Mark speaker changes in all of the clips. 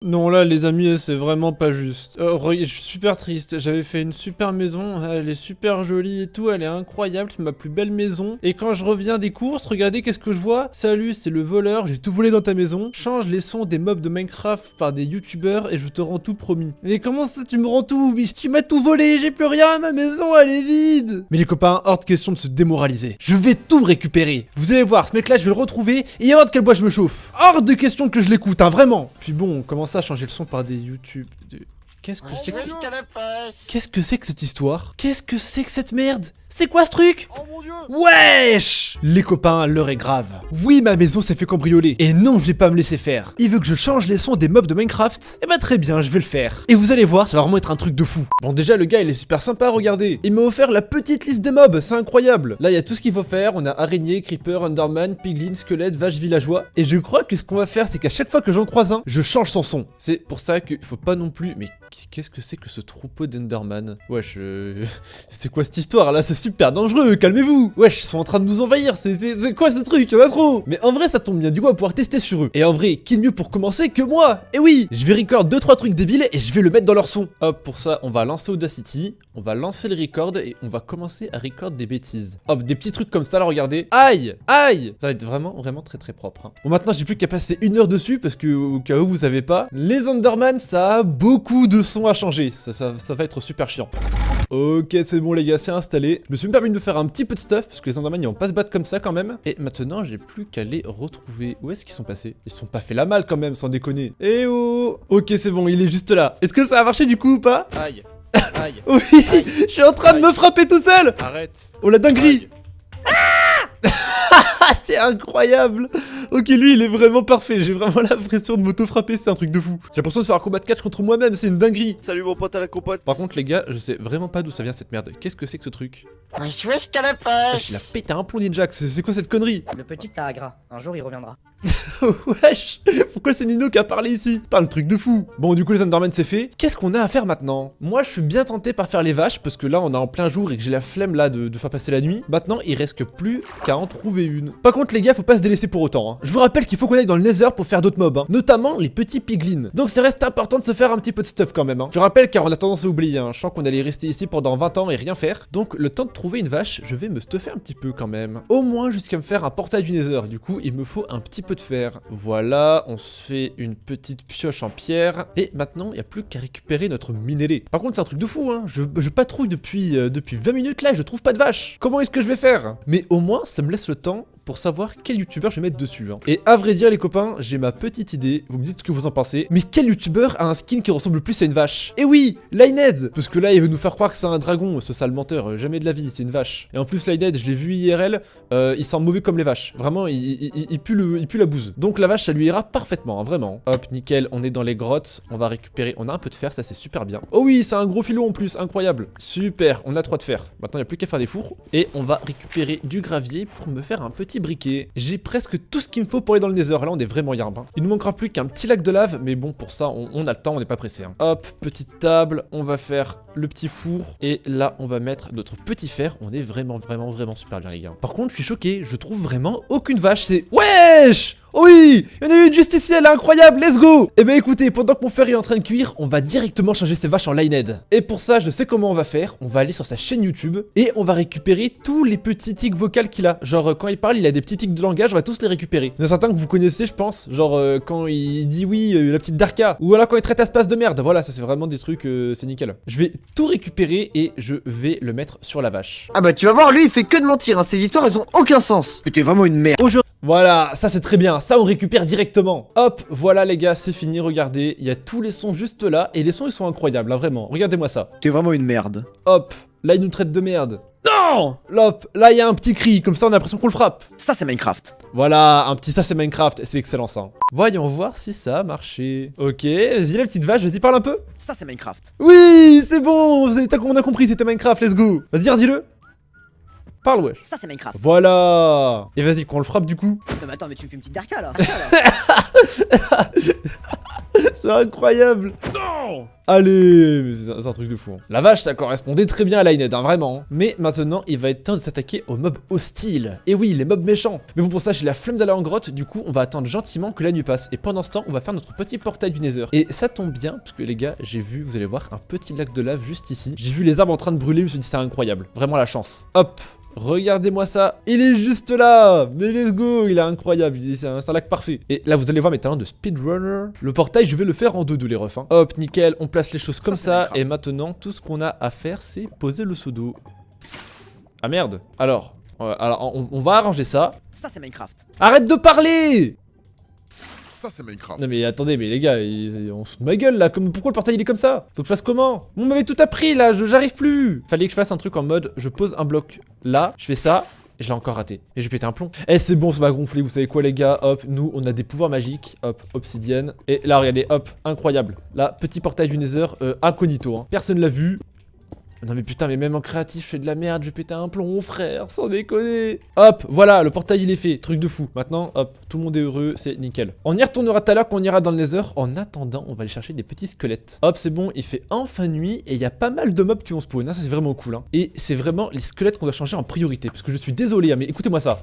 Speaker 1: Non là les amis, c'est vraiment pas juste. Je suis super triste, j'avais fait une super maison, elle est super jolie et tout, elle est incroyable, c'est ma plus belle maison. Et quand je reviens des courses, regardez qu'est-ce que je vois. Salut, c'est le voleur, j'ai tout volé dans ta maison. Change les sons des mobs de Minecraft par des youtubeurs et je te rends tout promis. Mais comment ça tu me rends tout? Tu m'as tout volé, j'ai plus rien, ma maison elle est vide. Mais les copains, hors de question de se démoraliser. Je vais tout récupérer. Vous allez voir, ce mec là je vais le retrouver et voir de quel bois je me chauffe. Hors de question que je l'écoute, hein, vraiment. Puis bon, on commence à changer le son par des YouTube. Qu'est-ce que c'est que Qu'est-ce que c'est que cette histoire? Qu'est-ce que c'est que cette merde? C'est quoi ce truc?
Speaker 2: Oh mon dieu!
Speaker 1: Wesh! Les copains, l'heure est grave. Oui, ma maison s'est fait cambrioler. Et non, je vais pas me laisser faire. Il veut que je change les sons des mobs de Minecraft? Eh bah très bien, je vais le faire. Et vous allez voir, ça va vraiment être un truc de fou. Bon déjà, le gars, il est super sympa, regardez. Il m'a offert la petite liste des mobs, c'est incroyable. Là, il y a tout ce qu'il faut faire. On a araignée, creeper, enderman, piglin, squelette, vache villageois. Et je crois que ce qu'on va faire, c'est qu'à chaque fois que j'en croise un, je change son son. C'est pour ça qu'il faut pas non plus... Mais qu'est-ce que c'est que ce troupeau d'enderman? Wesh, c'est quoi cette histoire là? C'est super dangereux, calmez-vous. Wesh, ils sont en train de nous envahir, c'est quoi ce truc? Y'en a trop. Mais en vrai ça tombe bien, du coup on va pouvoir tester sur eux. Et en vrai, qui de mieux pour commencer que moi? Et oui, je vais record 2-3 trucs débiles et je vais le mettre dans leur son. Hop, pour ça on va lancer Audacity, on va lancer le record et on va commencer à record des bêtises. Hop, des petits trucs comme ça là, regardez. Aïe, aïe. Ça va être vraiment très propre, hein. Bon maintenant j'ai plus qu'à passer 1 heure dessus parce que au cas où vous savez pas, les Enderman ça a beaucoup de sons à changer, ça va être super chiant. Ok, c'est bon les gars, c'est installé. Je me suis même permis de faire un petit peu de stuff parce que les Enderman ils vont pas se battre comme ça quand même. Et maintenant j'ai plus qu'à les retrouver. Où est-ce qu'ils sont passés? Ils se sont pas fait la malle quand même, sans déconner. Eh oh. Ok, c'est bon, il est juste là. Est-ce que ça a marché du coup ou pas?
Speaker 2: Aïe. Aïe.
Speaker 1: Oui,
Speaker 2: Aïe.
Speaker 1: je suis en train de me frapper tout seul.
Speaker 2: Arrête.
Speaker 1: Oh la dinguerie. C'est incroyable. Ok, lui il est vraiment parfait. J'ai vraiment l'impression de m'auto-frapper, c'est un truc de fou. J'ai l'impression de faire un combat de catch contre moi-même, c'est une dinguerie.
Speaker 2: Salut mon pote à la compote.
Speaker 1: Par contre les gars, je sais vraiment pas d'où ça vient cette merde. Qu'est-ce que c'est que ce truc?
Speaker 3: Je suis qu'à la
Speaker 1: Il a pété un plomb ninja, c'est quoi cette connerie?
Speaker 3: Le petit t'as gras, un jour il reviendra.
Speaker 1: Wesh, pourquoi c'est Nino qui a parlé ici? Putain, le truc de fou. Bon, du coup, les Endermen, c'est fait. Qu'est-ce qu'on a à faire maintenant? Moi, je suis bien tenté par faire les vaches, parce que là, on est en plein jour et que j'ai la flemme, là, de faire passer la nuit. Maintenant, il reste que plus qu'à en trouver une. Par contre, les gars, faut pas se délaisser pour autant, hein. Je vous rappelle qu'il faut qu'on aille dans le Nether pour faire d'autres mobs, hein, notamment les petits piglins. Donc, ça reste important de se faire un petit peu de stuff quand même, hein. Je rappelle, car on a tendance à oublier, hein. Je sens qu'on allait rester ici pendant 20 ans et rien faire. Donc, le temps de trouver une vache, je vais me stuffer un petit peu quand même. Au moins, jusqu'à me faire un portail du Nether. Du coup, il me faut un petit peu de fer. Voilà, on se fait une petite pioche en pierre. Et maintenant, il n'y a plus qu'à récupérer notre minerai. Par contre, c'est un truc de fou, hein. Je patrouille depuis 20 minutes là et je trouve pas de vache. Comment est-ce que je vais faire? Mais au moins, ça me laisse le temps pour savoir quel youtubeur je vais mettre dessus, hein. Et à vrai dire les copains, j'ai ma petite idée, vous me dites ce que vous en pensez, mais quel youtubeur a un skin qui ressemble le plus à une vache? Et oui, Lined. Parce que là il veut nous faire croire que c'est un dragon, ce sale menteur, jamais de la vie, c'est une vache. Et en plus Lined, je l'ai vu IRL, il sent mauvais comme les vaches, vraiment il pue la bouse. Donc la vache ça lui ira parfaitement, hein, vraiment. Hop, nickel, on est dans les grottes, on va récupérer, on a un peu de fer, ça c'est super bien. Oh oui, c'est un gros filon en plus, incroyable. Super, on a 3 de fer, maintenant il n'y a plus qu'à faire des fours. Et on va récupérer du gravier pour me faire un petit briquet. J'ai presque tout ce qu'il me faut pour aller dans le Nether. Là on est vraiment yarb, hein. Il nous manquera plus qu'un petit lac de lave, mais bon pour ça on a le temps, on n'est pas pressé, hein. Hop, petite table, on va faire le petit four. Et là on va mettre notre petit fer. On est vraiment super bien les gars. Par contre je suis choqué, je trouve vraiment aucune vache. C'est... Wesh! Oh oui, il y en a eu une juste ici, elle est incroyable, let's go! Eh ben écoutez, pendant que mon fer est en train de cuire, on va directement changer ces vaches en Lined. Et pour ça, je sais comment on va faire, on va aller sur sa chaîne YouTube et on va récupérer tous les petits tics vocaux qu'il a. Genre quand il parle, il a des petits tics de langage, on va tous les récupérer. Il y en a certains que vous connaissez, je pense, genre quand il dit oui, la petite Darka, ou alors quand il traite Aspas de merde, voilà, ça c'est vraiment des trucs, c'est nickel. Je vais tout récupérer et je vais le mettre sur la vache.
Speaker 4: Ah bah tu vas voir, lui il fait que de mentir, hein. Ces histoires elles ont aucun sens.
Speaker 2: Mais t'es vraiment une merde.
Speaker 1: Voilà, ça c'est très bien, ça on récupère directement. Hop, voilà les gars, c'est fini, regardez, il y a tous les sons juste là, et les sons ils sont incroyables, hein, vraiment, regardez-moi ça.
Speaker 2: T'es vraiment une merde.
Speaker 1: Hop, là il nous traite de merde. Non! Hop, là il y a un petit cri, comme ça on a l'impression qu'on le frappe.
Speaker 2: Ça c'est Minecraft.
Speaker 1: Voilà, un petit ça c'est Minecraft, c'est excellent ça. Voyons voir si ça a marché. Ok, vas-y la petite vache, vas-y parle un peu.
Speaker 2: Ça c'est Minecraft.
Speaker 1: Oui, c'est bon, on a compris, c'était Minecraft, let's go. Vas-y, redis-le. Parle wesh.
Speaker 2: Ça c'est Minecraft.
Speaker 1: Voilà. Et vas-y, qu'on le frappe du coup.
Speaker 2: Non mais attends, mais tu me fais une petite Darka là.
Speaker 1: C'est incroyable. Non. Allez, mais c'est un truc de fou. Hein. La vache, ça correspondait très bien à Lined, hein, vraiment. Mais maintenant, il va être temps de s'attaquer aux mobs hostiles. Et oui, les mobs méchants. Mais bon, pour ça, j'ai la flemme d'aller en grotte. Du coup, on va attendre gentiment que la nuit passe. Et pendant ce temps, on va faire notre petit portail du Nether. Et ça tombe bien, parce que les gars, j'ai vu, vous allez voir, un petit lac de lave juste ici. J'ai vu les arbres en train de brûler, je me suis dit, c'est incroyable. Vraiment la chance. Hop. Regardez-moi ça, il est juste là. Mais let's go, il est incroyable, c'est un lac parfait. Et là vous allez voir mes talents de speedrunner. Le portail je vais le faire en 2-2 les refs hein. Hop, nickel, on place les choses comme ça. Et maintenant tout ce qu'on a à faire c'est poser le seau d'eau. Ah merde. Alors on va arranger ça.
Speaker 2: Ça c'est Minecraft.
Speaker 1: Arrête de parler.
Speaker 5: Ça c'est Minecraft.
Speaker 1: Non mais attendez, mais les gars, on se fout de ma gueule là, pourquoi le portail il est comme ça? Faut que je fasse comment? On m'avait tout appris là, j'arrive plus. Fallait que je fasse un truc en mode, je pose un bloc là, je fais ça, et je l'ai encore raté. Et j'ai pété un plomb. Eh c'est bon, ça m'a gonflé, vous savez quoi les gars? Hop, nous on a des pouvoirs magiques, hop, obsidienne. Et là regardez, hop, incroyable. Là, petit portail du Nether, incognito, hein. Personne l'a vu. Non mais putain, mais même en créatif, je fais de la merde, je vais péter un plomb, frère, sans déconner. Hop, voilà, le portail il est fait, truc de fou. Maintenant, hop, tout le monde est heureux, c'est nickel. On y retournera tout à l'heure quand on ira dans le Nether. En attendant, on va aller chercher des petits squelettes. Hop, c'est bon, il fait enfin nuit et il y a pas mal de mobs qui vont spawn, hein, ça c'est vraiment cool. Hein. Et c'est vraiment les squelettes qu'on doit changer en priorité, parce que je suis désolé, hein, mais écoutez-moi ça.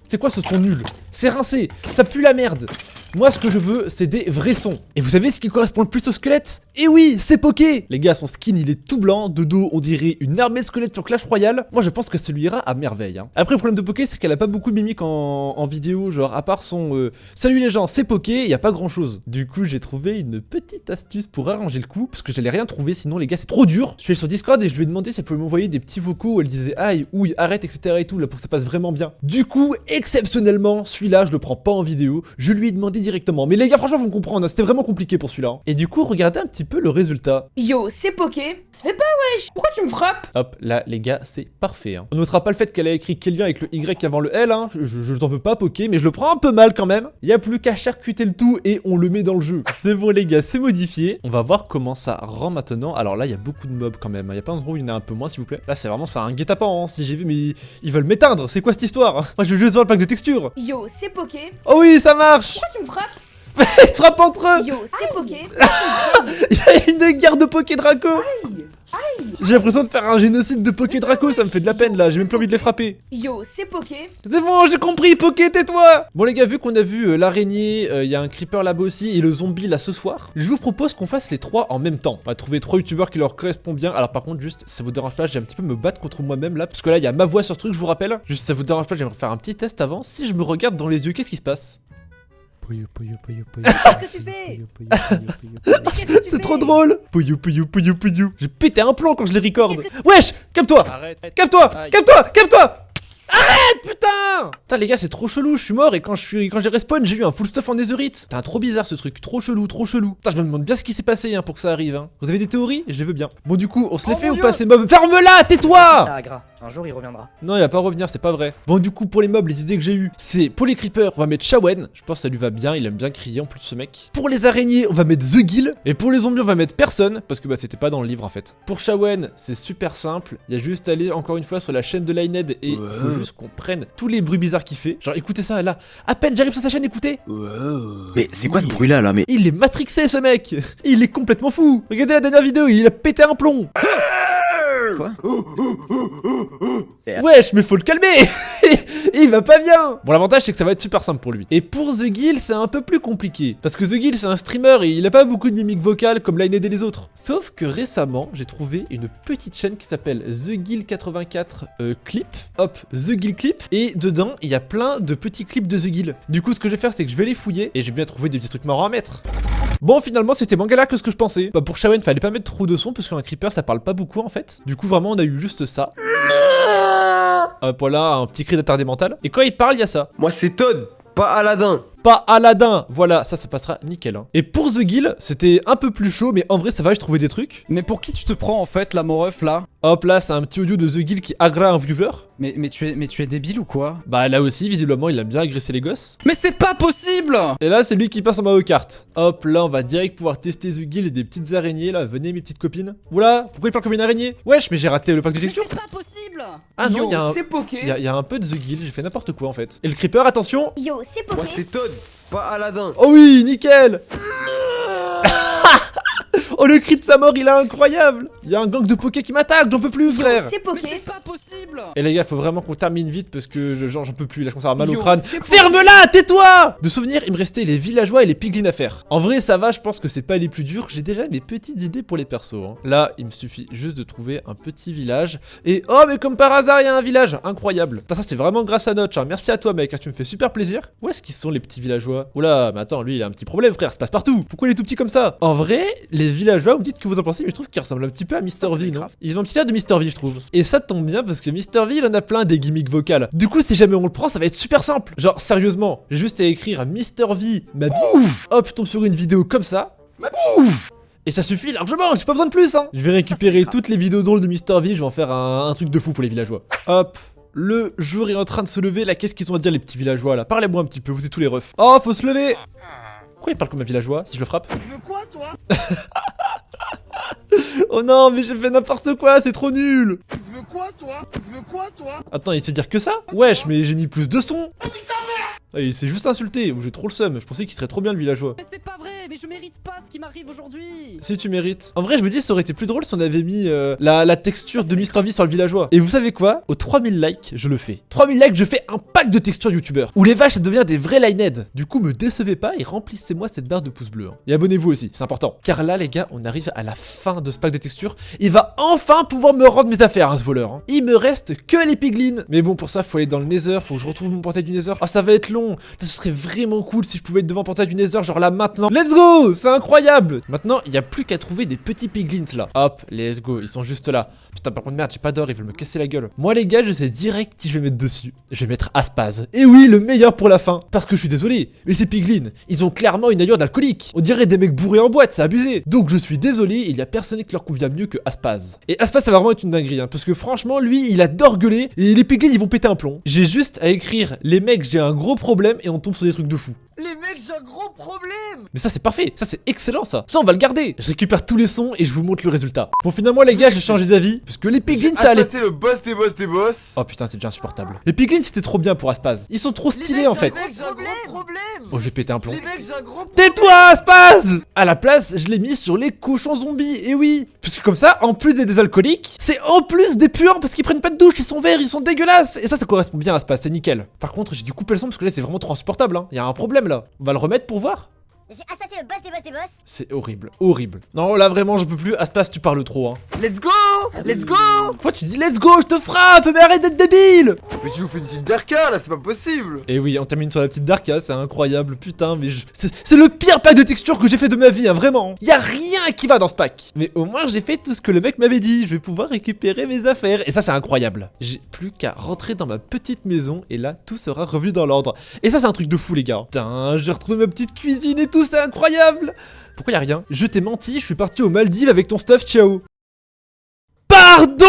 Speaker 1: C'est quoi ce son nul? C'est rincé, ça pue la merde. Moi ce que je veux c'est des vrais sons. Et vous savez ce qui correspond le plus au squelette? Et oui, c'est Poké. Les gars, son skin il est tout blanc, de dos on dirait une armée de squelettes sur Clash Royale. Moi je pense que ça lui ira à merveille hein. Après le problème de Poké c'est qu'elle a pas beaucoup de mimiques en vidéo. Genre à part son salut les gens c'est Poké, y a pas grand chose. Du coup j'ai trouvé une petite astuce pour arranger le coup. Parce que j'allais rien trouver sinon les gars c'est trop dur. Je suis allé sur Discord et je lui ai demandé si elle pouvait m'envoyer des petits vocaux où elle disait aïe, ouille, arrête etc et tout là pour que ça passe vraiment bien. Du coup exceptionnellement celui-là je le prends pas en vidéo. Je lui ai demandé directement. Mais les gars franchement vous me comprenez, c'était vraiment compliqué pour celui-là. Et du coup regardez un petit peu le résultat.
Speaker 6: Yo, c'est Poké. Ça fait pas wesh. Pourquoi tu me frappes?
Speaker 1: Hop, là les gars, c'est parfait. Hein. On notera pas le fait qu'elle a écrit quel lien avec le Y avant le L. Hein. Je t'en veux pas, Poké, mais je le prends un peu mal quand même. Il y a plus qu'à charcuter le tout et on le met dans le jeu. C'est bon les gars, c'est modifié. On va voir comment ça rend maintenant. Alors là, il y a beaucoup de mobs quand même. Il y a pas un endroit où il y en a un peu moins, s'il vous plaît. Là, c'est vraiment ça, un guet-apens. Hein, si j'ai vu, mais ils veulent m'éteindre. C'est quoi cette histoire? Moi, je veux juste voir le pack de texture.
Speaker 6: Yo, c'est Poké.
Speaker 1: Oh oui, ça marche.
Speaker 6: Pourquoi tu me frappes?
Speaker 1: Ils se frappent entre eux.
Speaker 6: Yo, c'est Poké.
Speaker 1: Il y a une guerre de Poké Draco. J'ai l'impression de faire un génocide de Poké Draco, ça me fait de la peine là, j'ai même plus envie de les frapper.
Speaker 6: Yo, c'est Poké.
Speaker 1: C'est bon, j'ai compris, Poké, tais-toi. Bon les gars, vu qu'on a vu l'araignée, il y a un creeper là-bas aussi et le zombie là ce soir, je vous propose qu'on fasse les trois en même temps. On va trouver 3 youtubeurs qui leur correspondent bien. Alors par contre, juste, ça vous dérange pas, j'ai un petit peu me battre contre moi-même là, parce que là, il y a ma voix sur ce truc, je vous rappelle. Juste, ça vous dérange pas, j'aimerais faire un petit test avant. Si je me regarde dans les yeux, qu'est-ce qui se passe?
Speaker 2: Qu'est-ce que tu fais? Qu'est-ce que tu
Speaker 1: C'est
Speaker 2: fais?
Speaker 1: trop drôle. Pouillou. J'ai pété un plomb quand je les record. Wesh, calme-toi. Calme-toi. Arrête, putain. Putain les gars, c'est trop chelou, je suis mort et quand j'ai respawn, j'ai eu un full stuff en netherite. Putain, trop bizarre ce truc, trop chelou. Putain, je me demande bien ce qui s'est passé hein, pour que ça arrive hein. Vous avez des théories? Je les veux bien. Bon du coup, on se les fait ou pas ces mobs? Ferme-la, tais-toi.
Speaker 3: Ah, gras. Un jour il reviendra.
Speaker 1: Non, il va pas revenir, c'est pas vrai. Bon, du coup, pour les mobs, les idées que j'ai eues, c'est pour les creepers, on va mettre Shawen. Je pense que ça lui va bien, il aime bien crier en plus, ce mec. Pour les araignées, on va mettre The Gill. Et pour les zombies, on va mettre personne, parce que bah, c'était pas dans le livre en fait. Pour Shawen, c'est super simple. Il y a juste à aller encore une fois sur la chaîne de Lined et il faut juste qu'on prenne tous les bruits bizarres qu'il fait. Genre, écoutez ça là. À peine j'arrive sur sa chaîne, écoutez.
Speaker 2: Mais c'est quoi ce bruit là mais...
Speaker 1: Il est matrixé, ce mec. Il est complètement fou. Regardez la dernière vidéo, il a pété un plomb.
Speaker 2: Quoi?
Speaker 1: Wesh, mais faut le calmer. Il va pas bien. Bon, l'avantage c'est que ça va être super simple pour lui. Et pour The Gill, c'est un peu plus compliqué. Parce que The Gill, c'est un streamer et il a pas beaucoup de mimiques vocales comme Lined et les autres. Sauf que récemment, j'ai trouvé une petite chaîne qui s'appelle TheGill84 Clip. Hop, The Gill Clip. Et dedans, il y a plein de petits clips de The Gill. Du coup, ce que je vais faire, c'est que je vais les fouiller et j'ai bien trouvé des petits trucs marrants à mettre. Bon, finalement, c'était moins galère que ce que je pensais. Bah, pour Shawen, fallait pas mettre trop de son parce qu'un creeper, ça parle pas beaucoup en fait. Du coup, vraiment, on a eu juste ça. Hop, voilà, un petit cri d'attardé mental. Et quand il parle, il y a ça.
Speaker 4: Moi c'est Todd, pas Aladdin.
Speaker 1: Pas Aladdin, voilà, ça passera nickel. Hein. Et pour The Gill, c'était un peu plus chaud, mais en vrai, ça va, j'ai trouvé des trucs.
Speaker 7: Mais pour qui tu te prends en fait, la moref là?
Speaker 1: Hop, là, c'est un petit audio de The Gill qui agresse un viewer.
Speaker 7: Mais tu es débile ou quoi?
Speaker 1: Bah, là aussi, visiblement, il aime bien agresser les gosses.
Speaker 7: Mais c'est pas possible!
Speaker 1: Et là, c'est lui qui passe en Mario Kart. Hop, là, on va direct pouvoir tester The Gill et des petites araignées, là. Venez, mes petites copines. Oula, pourquoi il parle comme une araignée? Wesh, mais j'ai raté le pack de texture.
Speaker 6: C'est pas possible.
Speaker 1: Ah non,
Speaker 7: Yo,
Speaker 1: il y a un...
Speaker 7: c'est Poké.
Speaker 1: Il y a un peu de The Gill, j'ai fait n'importe quoi en fait. Et le creeper, attention.
Speaker 6: Yo, c'est Poké.
Speaker 4: Moi c'est Todd, pas Aladdin.
Speaker 1: Oh oui, nickel. Oh, le cri de sa mort, il est incroyable. Il y a un gang de Poké qui m'attaque, j'en peux plus, frère.
Speaker 6: C'est
Speaker 7: Mais
Speaker 6: poké.
Speaker 7: c'est pas possible.
Speaker 1: Et les gars, faut vraiment qu'on termine vite parce que genre j'en peux plus, là je commence à avoir mal au
Speaker 7: Yo,
Speaker 1: crâne.
Speaker 7: c'est
Speaker 1: Ferme-la, tais-toi. De souvenirs, il me restait les villageois et les piglins à faire. En vrai, ça va, je pense que c'est pas les plus durs. J'ai déjà mes petites idées pour les persos. Hein. Là, il me suffit juste de trouver un petit village. Et oh, mais comme par hasard, il y a un village. Incroyable. Putain, ça, c'est vraiment grâce à Notch. Hein. Merci à toi, mec. Tu me fais super plaisir. Où est-ce qu'ils sont, les petits villageois? Oula, mais attends, lui, il a un petit problème, frère. Ça se passe partout. Pourquoi il est tout petit comme ça? En vrai, les villageois, vous me dites que vous en pensez, mais je trouve qu'ils ressemblent un petit peu à Mr. V, non? Ils ont un petit air de Mr. V, je trouve. Et ça tombe bien parce que Mr. V, il en a plein des gimmicks vocales. Du coup, si jamais on le prend, ça va être super simple. Genre, sérieusement, j'ai juste à écrire Mr. V, ma bille. Hop, je tombe sur une vidéo comme ça. Et ça suffit largement, j'ai pas besoin de plus, hein. Je vais récupérer toutes les vidéos drôles de Mr. V, je vais en faire un truc de fou pour les villageois. Hop. Le jour est en train de se lever, là, qu'est-ce qu'ils ont à dire les petits villageois là? Parlez-moi un petit peu, vous êtes tous les refs. Oh, faut se lever. Pourquoi il parle comme un villageois, si je le frappe?
Speaker 2: Tu veux quoi, toi?
Speaker 1: Oh non, mais j'ai fait n'importe quoi, c'est trop nul.
Speaker 2: Tu veux quoi, toi? Tu veux quoi, toi?
Speaker 1: Attends, il sait dire que ça? Wesh, mais j'ai mis plus de son. Ah, il s'est juste insulté, j'ai trop le seum, je pensais qu'il serait trop bien le villageois.
Speaker 7: Mais c'est pas vrai, mais je mérite pas ce qui m'arrive aujourd'hui.
Speaker 1: Si tu mérites. En vrai, je me dis, ça aurait été plus drôle si on avait mis la texture de Mr. V sur le villageois. Et vous savez quoi? Aux 3000 likes, je le fais. 3000 likes, je fais un pack de textures youtubeurs. Où les vaches, ça devient des vrais lineheads. Du coup, me décevez pas et remplissez-moi cette barre de pouces bleus. Hein. Et abonnez-vous aussi, c'est important. Car là, les gars, on arrive à la fin de ce pack de textures. Il va enfin pouvoir me rendre mes affaires, hein, ce voleur. Hein. Il me reste que les piglins. Mais bon, pour ça, faut aller dans le Nether, faut que je retrouve mon portail du Nether. Ah, ça va être long. Ça, ce serait vraiment cool si je pouvais être devant le portail du Nether, genre là maintenant. Let's go! C'est incroyable! Maintenant, il n'y a plus qu'à trouver des petits piglins là. Hop, let's go, ils sont juste là. Putain, par contre, merde, j'ai pas d'or, ils veulent me casser la gueule. Moi, les gars, je sais direct qui je vais mettre dessus. Je vais mettre Aspaz. Et oui, le meilleur pour la fin. Parce que je suis désolé, mais ces piglins, ils ont clairement une allure d'alcoolique. On dirait des mecs bourrés en boîte, c'est abusé. Donc, je suis désolé, il y a personne qui leur convient mieux que Aspaz. Et Aspaz, ça va vraiment être une dinguerie, hein, parce que franchement, lui, il adore gueuler. Et les piglins, ils vont péter un plomb. J'ai juste à écrire les mecs, j'ai un gros problème, et on tombe sur des trucs de fou.
Speaker 2: Les mecs, j'ai un gros problème!
Speaker 1: Mais ça c'est parfait, ça c'est excellent ça. Ça on va le garder. Je récupère tous les sons et je vous montre le résultat. Bon finalement les gars j'ai changé d'avis. Parce que les piglins ça allait...
Speaker 4: C'est le boss des boss des boss.
Speaker 1: Oh putain c'est déjà insupportable. Les piglins c'était trop bien pour Aspaz. Ils sont trop stylés en fait.
Speaker 2: Les mecs, j'ai un gros problème!
Speaker 1: Oh je vais péter un plomb.
Speaker 2: Les mecs, j'ai un gros problème!
Speaker 1: Tais-toi Aspaz! À la place je l'ai mis sur les cochons zombies. Et oui. Parce que comme ça en plus d'être des alcooliques, c'est en plus des puants parce qu'ils prennent pas de douche, ils sont verts, ils sont dégueulasses. Et ça correspond bien à Aspaz, c'est nickel. Par contre j'ai dû couper le son parce que là c'est vraiment trop insupportable hein. Y a un problème là. On va le remettre pour voir.
Speaker 8: Je suis Aspaz, le boss des boss des boss.
Speaker 1: C'est horrible, horrible. Non là vraiment je peux plus, Aspaz tu parles trop hein.
Speaker 2: Let's go! Let's go!
Speaker 1: Pourquoi tu dis let's go, je te frappe, mais arrête d'être débile!
Speaker 4: Mais tu nous fais une petite Darka là, c'est pas possible.
Speaker 1: Et oui, on termine sur la petite Darka, c'est incroyable, putain, mais c'est le pire pack de textures que j'ai fait de ma vie, hein, vraiment. Y a rien qui va dans ce pack. Mais au moins j'ai fait tout ce que le mec m'avait dit, je vais pouvoir récupérer mes affaires, et ça c'est incroyable. J'ai plus qu'à rentrer dans ma petite maison, et là tout sera revenu dans l'ordre. Et ça c'est un truc de fou les gars. Putain, j'ai retrouvé ma petite cuisine et tout, c'est incroyable. Pourquoi y a rien? Je t'ai menti, je suis parti aux Maldives avec ton stuff, ciao. Pardon!